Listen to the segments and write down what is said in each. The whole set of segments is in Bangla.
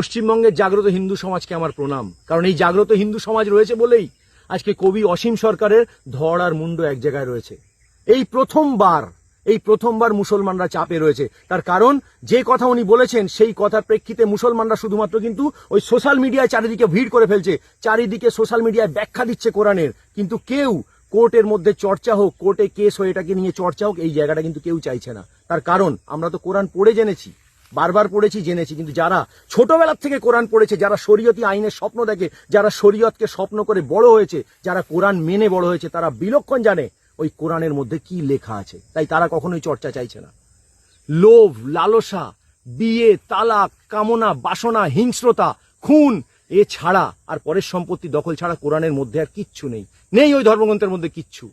পশ্চিমবঙ্গের জাগ্রত হিন্দু সমাজকে আমার প্রণাম, কারণ এই জাগ্রত হিন্দু সমাজ রয়েছে বলেই আজকে কবি অসীম সরকারের ধড় আর মুন্ড এক জায়গায় রয়েছে। এই প্রথমবার মুসলমানরা চাপে রয়েছে। তার কারণ যে কথা উনি বলেছেন সেই কথার প্রেক্ষিতে মুসলমানরা শুধুমাত্র কিন্তু ওই সোশ্যাল মিডিয়ায় চারিদিকে ভিড় করে ফেলছে, চারিদিকে সোশ্যাল মিডিয়ায় ব্যাখ্যা দিচ্ছে কোরআনের, কিন্তু কেউ কোর্টের মধ্যে চর্চা হোক, কোর্টে কেস হয়ে এটাকে নিয়ে চর্চা হোক, এই জায়গাটা কিন্তু কেউ চাইছে না। তার কারণ আমরা তো কোরআন পড়ে জেনেছি, বারবার পড়েছি, জেনেছি, কিন্তু যারা ছোটবেলার থেকে কোরআন পড়েছে, যারা শরীয়তি আইনের স্বপ্ন দেখে, যারা শরীয়তকে স্বপ্ন করে বড় হয়েছে, যারা কোরআন মেনে বড় হয়েছে, তারা বিলক্ষণ জানে ওই কোরআনের মধ্যে কি লেখা আছে। তাই তারা কখনোই চর্চা চাইছে না। লোভ, লালসা, বিয়ে, তালাক, কামনা, বাসনা, হিংস্রতা, খুন, এ ছাড়া আর পরের সম্পত্তি দখল ছাড়া কোরআনের মধ্যে আর কিচ্ছু নেই। ওই ধর্মগ্রন্থের মধ্যে কিচ্ছু।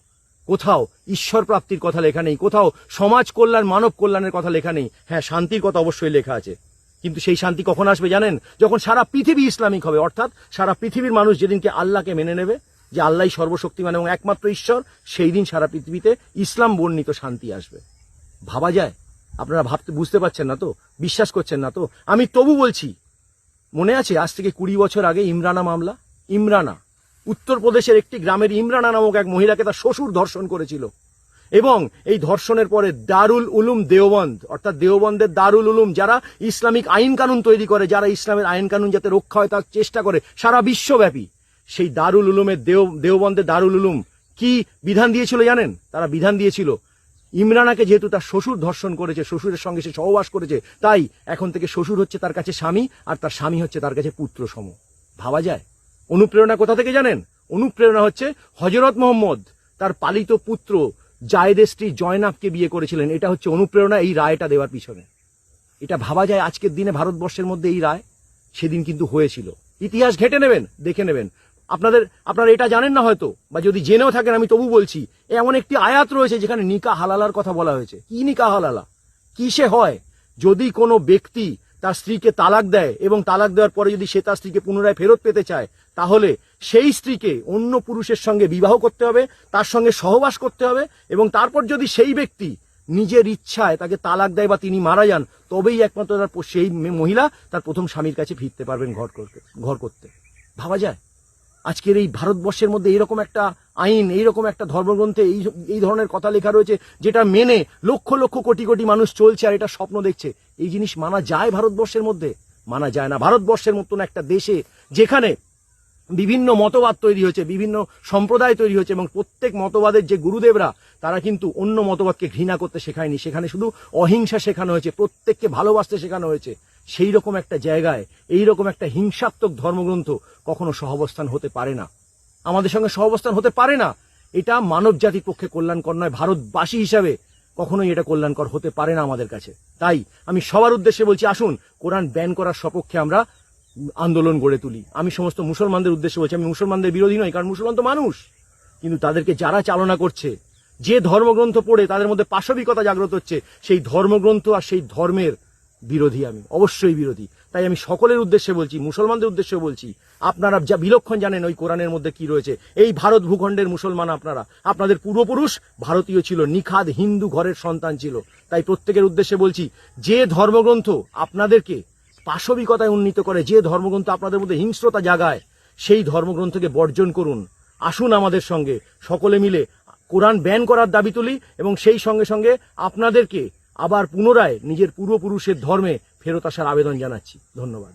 কোথাও ঈশ্বর প্রাপ্তির কথা লেখা নেই, কোথাও সমাজ কল্যাণ, মানব কল্যাণের কথা লেখা নেই। হ্যাঁ, শান্তির কথা অবশ্যই লেখা আছে, কিন্তু সেই শান্তি কখন আসবে জানেন? যখন সারা পৃথিবী ইসলামিক হবে, অর্থাৎ সারা পৃথিবীর মানুষ যেদিনকে আল্লাহকে মেনে নেবে যে আল্লাহই সর্বশক্তিমান এবং একমাত্র ঈশ্বর, সেই দিন সারা পৃথিবীতে ইসলাম বর্ণিত শান্তি আসবে। ভাবা যায়? আপনারা বুঝতে পারছেন না তো, বিশ্বাস করছেন না তো? আমি তবু বলছি, মনে আছে আজ থেকে 20 বছর আগে ইমরানা মামলা? ইমরানা উত্তরপ্রদেশের একটি গ্রামের ইমরানা নামক এক মহিলাকে তার শ্বশুর ধর্ষণ করেছিল, এবং এই ধর্ষণের পরে দারুল উলুম দেওবন্দ, অর্থাৎ দেওবন্দের দারুল উলুম, যারা ইসলামিক আইন কানুন তৈরি করে, যারা ইসলামের আইন কানুন যাতে রক্ষা হয় তার চেষ্টা করে সারা বিশ্বব্যাপী, সেই দারুল উলুমের দেওবন্দের দারুল উলুম কি বিধান দিয়েছিল জানেন? তারা বিধান দিয়েছিল, ইমরানাকে যেহেতু তার শ্বশুর ধর্ষণ করেছে, শ্বশুরের সঙ্গে সে সহবাস করেছে, তাই এখন থেকে শ্বশুর হচ্ছে তার কাছে স্বামী, আর তার স্বামী হচ্ছে তার কাছে পুত্র সম। ভাবা যায়? অনুপ্রেরণা কোথা থেকে জানেন? অনুপ্রেরণা হচ্ছে হযরত মুহাম্মদ তার পালিত পুত্র জায়েদের স্ত্রী জয়নাবকে বিয়ে করেছিলেন। এটা হচ্ছে অনুপ্রেরণা এই রায়টা দেওয়ার পিছনে। এটা ভাবা যায় আজকের দিনে ভারতবর্ষের মধ্যে এই রায়? সেদিন কিন্তু হয়েছিল। ইতিহাস ঘেটে নেবেন, দেখে নেবেন। আপনারা এটা জানেন না হয়তো, বা যদি জেনেও থাকেন আমি তবু বলছি, এমন একটি আয়াত রয়েছে যেখানে নিকাহ হালালার কথা বলা হয়েছে। কি নিকাহ হালালা? কিসে হয়? যদি কোনো ব্যক্তি তার স্ত্রীকে তালাক দেয় এবং তালাক দেওয়ার পরে যদি সে তার স্ত্রীকে পুনরায় ফেরত পেতে চায়, তাহলে সেই স্ত্রীকে অন্য পুরুষের সঙ্গে বিবাহ করতে হবে, তার সঙ্গে সহবাস করতে হবে, এবং তারপর যদি সেই ব্যক্তি নিজের ইচ্ছায় তাকে তালাক দেয় বা তিনি মারা যান, তবেই একমাত্র সেই মহিলা তার প্রথম স্বামীর কাছে ফিরতে পারবেন ঘর করতে। ভাবা যায়? আজকের এই ভারতবর্ষের মধ্যে এইরকম একটা আইন, এইরকম একটা ধর্মগ্রন্থে এই ধরনের কথা লেখা রয়েছে, যেটা মেনে লক্ষ লক্ষ কোটি কোটি মানুষ চলছে আর এটা স্বপ্ন দেখছে। এই জিনিস মানা যায় ভারতবর্ষের মধ্যে? মানা যায় না। ভারতবর্ষের মতন একটা দেশে যেখানে বিভিন্ন মতবাদ তৈরি হয়েছে, বিভিন্ন সম্প্রদায় তৈরি হয়েছে, এবং প্রত্যেক মতবাদের যে গুরুদেবরা তারা কিন্তু অন্য মতবাদকে ঘৃণা করতে শেখায়নি, সেখানে শুধু অহিংসা শেখানো হয়েছে, প্রত্যেককে ভালোবাসতে শেখানো হয়েছে। সেই রকম একটা জায়গায় এইরকম একটা হিংসাত্মক ধর্মগ্রন্থ কখনো সহাবস্থান হতে পারে না, আমাদের সঙ্গে সহাবস্থান হতে পারে না। এটা মানব জাতির পক্ষে কল্যাণকর নয়। ভারতবাসী হিসাবে কখনোই এটা কল্যাণকর হতে পারে না আমাদের কাছে। তাই আমি সবার উদ্দেশ্যে বলছি, আসুন কোরআন ব্যান করার সপক্ষে আমরা আন্দোলন গড়ে তুলি। আমি সমস্ত মুসলমানদের উদ্দেশ্যে বলছি, আমি মুসলমানদের বিরোধী নই, কারণ মুসলমান তো মানুষ, কিন্তু তাদেরকে যারা চালনা করছে, যে ধর্মগ্রন্থ পড়ে তাদের মধ্যে পাশবিকতা জাগ্রত হচ্ছে, সেই ধর্মগ্রন্থ আর সেই ধর্মের বিরোধী, আমি অবশ্যই বিরোধী। তাই আমি সকলের উদ্দেশ্যে বলছি, মুসলমানদের উদ্দেশ্যে বলছি, আপনারা যা বিলক্ষণ জানেন ওই কোরআনের মধ্যে কি রয়েছে। এই ভারত ভূখণ্ডের মুসলমান আপনাদের পূর্বপুরুষ ভারতীয় ছিল, নিখাদ হিন্দু ঘরের সন্তান ছিল। তাই প্রত্যেকের উদ্দেশ্যে বলছি, যে ধর্মগ্রন্থ আপনাদেরকে পাশবিকতায় উন্নীত করে, যে ধর্মগ্রন্থ আপনাদের মধ্যে হিংস্রতা জাগায়, সেই ধর্মগ্রন্থকে বর্জন করুন। আসুন আমাদের সঙ্গে সকলে মিলে কোরআন ব্যান করার দাবি তুলি, এবং সেই সঙ্গে সঙ্গে আপনাদেরকে আবার পুনরায় নিজের পূর্বপুরুষের ধর্মে ফেরত আসার আবেদন জানাচ্ছি। ধন্যবাদ।